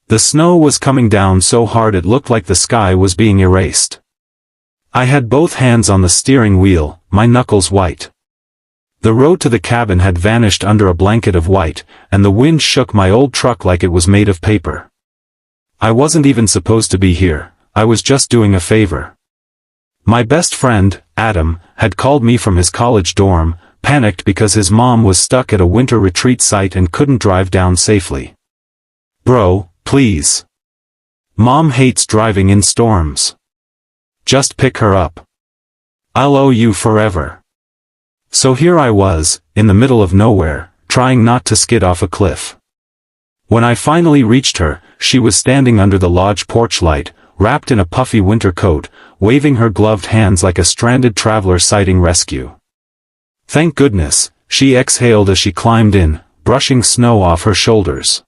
The snow was coming down so hard it looked like the sky was being erased. I had both hands on the steering wheel, my knuckles white. The road to the cabin had vanished under a blanket of white, and the wind shook my old truck like it was made of paper. I wasn't even supposed to be here, I was just doing a favor. My best friend, Adam, had called me from his college dorm, panicked because his mom was stuck at a winter retreat site and couldn't drive down safely. Bro, please. Mom hates driving in storms. Just pick her up. I'll owe you forever. So here I was, in the middle of nowhere, trying not to skid off a cliff. When I finally reached her, she was standing under the lodge porch light, wrapped in a puffy winter coat, waving her gloved hands like a stranded traveler citing rescue. Thank goodness, she exhaled as she climbed in, brushing snow off her shoulders.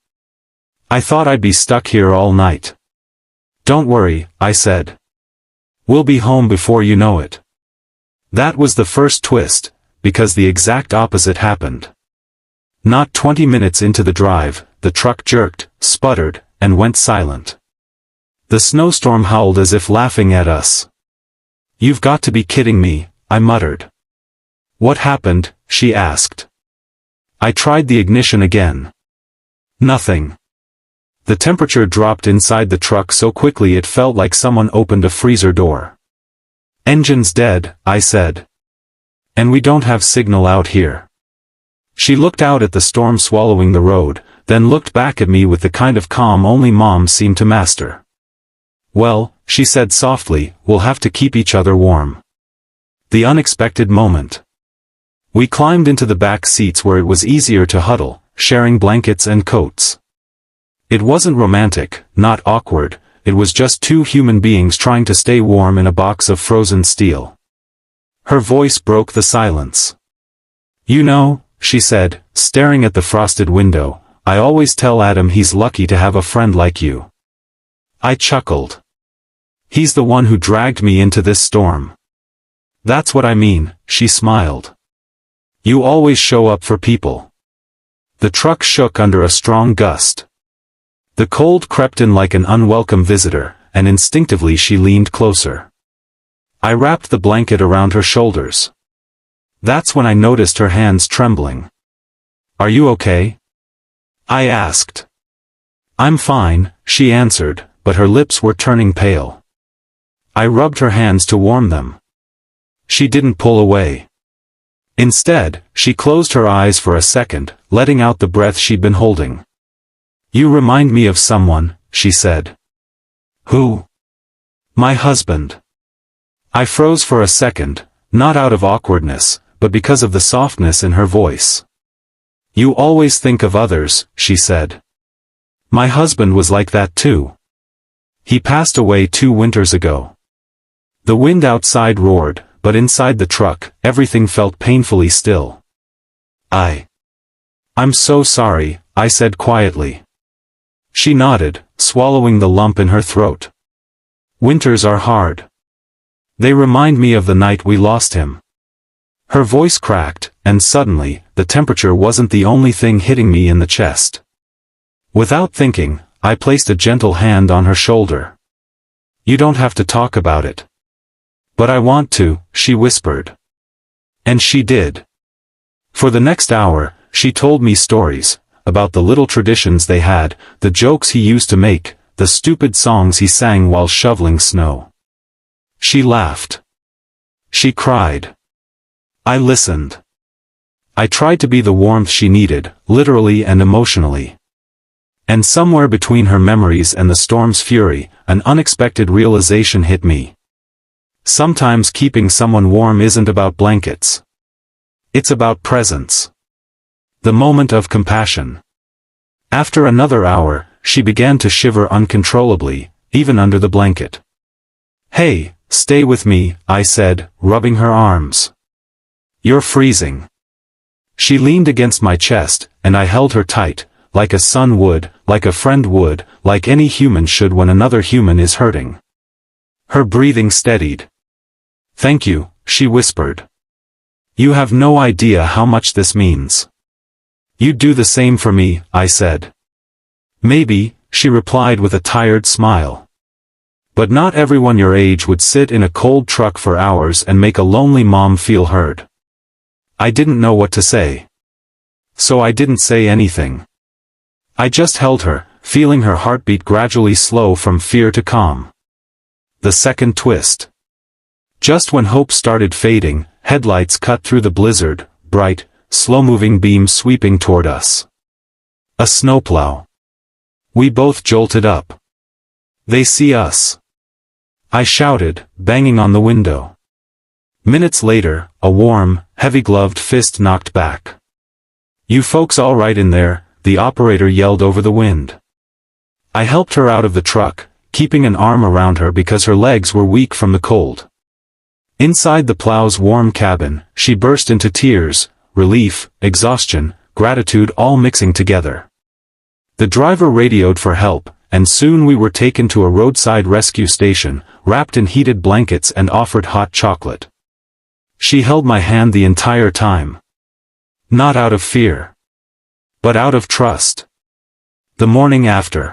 I thought I'd be stuck here all night. Don't worry, I said. We'll be home before you know it. That was the first twist, because the exact opposite happened. Not 20 minutes into the drive, the truck jerked, sputtered, and went silent. The snowstorm howled as if laughing at us. You've got to be kidding me, I muttered. What happened? She asked. I tried the ignition again. Nothing. The temperature dropped inside the truck so quickly it felt like someone opened a freezer door. Engine's dead, I said. And we don't have signal out here. She looked out at the storm swallowing the road, then looked back at me with the kind of calm only mom seemed to master. Well, she said softly, we'll have to keep each other warm. The unexpected moment. We climbed into the back seats where it was easier to huddle, sharing blankets and coats. It wasn't romantic, not awkward, it was just two human beings trying to stay warm in a box of frozen steel. Her voice broke the silence. You know, she said, staring at the frosted window, I always tell Adam he's lucky to have a friend like you. I chuckled. He's the one who dragged me into this storm. That's what I mean, she smiled. You always show up for people. The truck shook under a strong gust. The cold crept in like an unwelcome visitor, and instinctively she leaned closer. I wrapped the blanket around her shoulders. That's when I noticed her hands trembling. Are you okay? I asked. I'm fine, she answered, but her lips were turning pale. I rubbed her hands to warm them. She didn't pull away. Instead, she closed her eyes for a second, letting out the breath she'd been holding. You remind me of someone, she said. Who? My husband. I froze for a second, not out of awkwardness, but because of the softness in her voice. You always think of others, she said. My husband was like that too. He passed away 2 winters ago. The wind outside roared, but inside the truck, everything felt painfully still. I'm so sorry, I said quietly. She nodded, swallowing the lump in her throat. Winters are hard. They remind me of the night we lost him. Her voice cracked, and suddenly, the temperature wasn't the only thing hitting me in the chest. Without thinking, I placed a gentle hand on her shoulder. You don't have to talk about it. But I want to, she whispered. And she did. For the next hour, she told me stories, about the little traditions they had, the jokes he used to make, the stupid songs he sang while shoveling snow. She laughed. She cried. I listened. I tried to be the warmth she needed, literally and emotionally. And somewhere between her memories and the storm's fury, an unexpected realization hit me. Sometimes keeping someone warm isn't about blankets. It's about presence. The moment of compassion. After another hour, she began to shiver uncontrollably, even under the blanket. Hey, stay with me, I said, rubbing her arms. You're freezing. She leaned against my chest, and I held her tight, like a son would, like a friend would, like any human should when another human is hurting. Her breathing steadied. Thank you, she whispered. You have no idea how much this means. You'd do the same for me, I said. Maybe, she replied with a tired smile. But not everyone your age would sit in a cold truck for hours and make a lonely mom feel heard. I didn't know what to say. So I didn't say anything. I just held her, feeling her heartbeat gradually slow from fear to calm. The second twist. Just when hope started fading, headlights cut through the blizzard, bright, slow-moving beams sweeping toward us. A snowplow. We both jolted up. They see us. I shouted, banging on the window. Minutes later, a warm, heavy-gloved fist knocked back. "You folks all right in there?" the operator yelled over the wind. I helped her out of the truck, keeping an arm around her because her legs were weak from the cold. Inside the plow's warm cabin, she burst into tears, relief, exhaustion, gratitude all mixing together. The driver radioed for help, and soon we were taken to a roadside rescue station, wrapped in heated blankets and offered hot chocolate. She held my hand the entire time. Not out of fear, but out of trust. The morning after.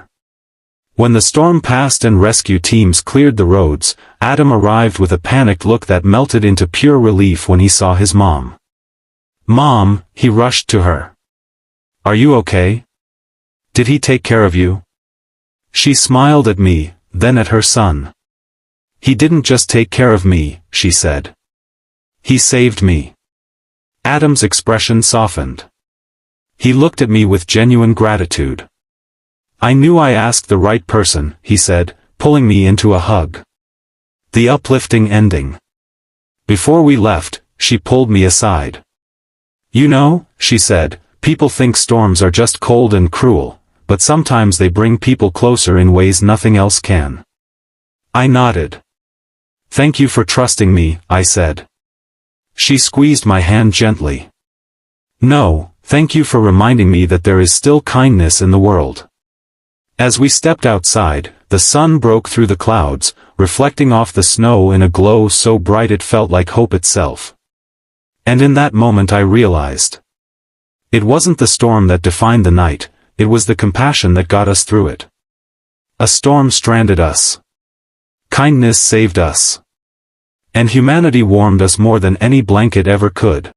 When the storm passed and rescue teams cleared the roads, Adam arrived with a panicked look that melted into pure relief when he saw his mom. "Mom," he rushed to her. "Are you okay? Did he take care of you?" She smiled at me, then at her son. "He didn't just take care of me," she said. "He saved me." Adam's expression softened. He looked at me with genuine gratitude. "I knew I asked the right person," he said, pulling me into a hug. The uplifting ending. Before we left, she pulled me aside. "You know," she said, "people think storms are just cold and cruel, but sometimes they bring people closer in ways nothing else can." I nodded. "Thank you for trusting me," I said. She squeezed my hand gently. "No, thank you for reminding me that there is still kindness in the world." As we stepped outside, the sun broke through the clouds, reflecting off the snow in a glow so bright it felt like hope itself. And in that moment I realized. It wasn't the storm that defined the night, it was the compassion that got us through it. A storm stranded us. Kindness saved us. And humanity warmed us more than any blanket ever could.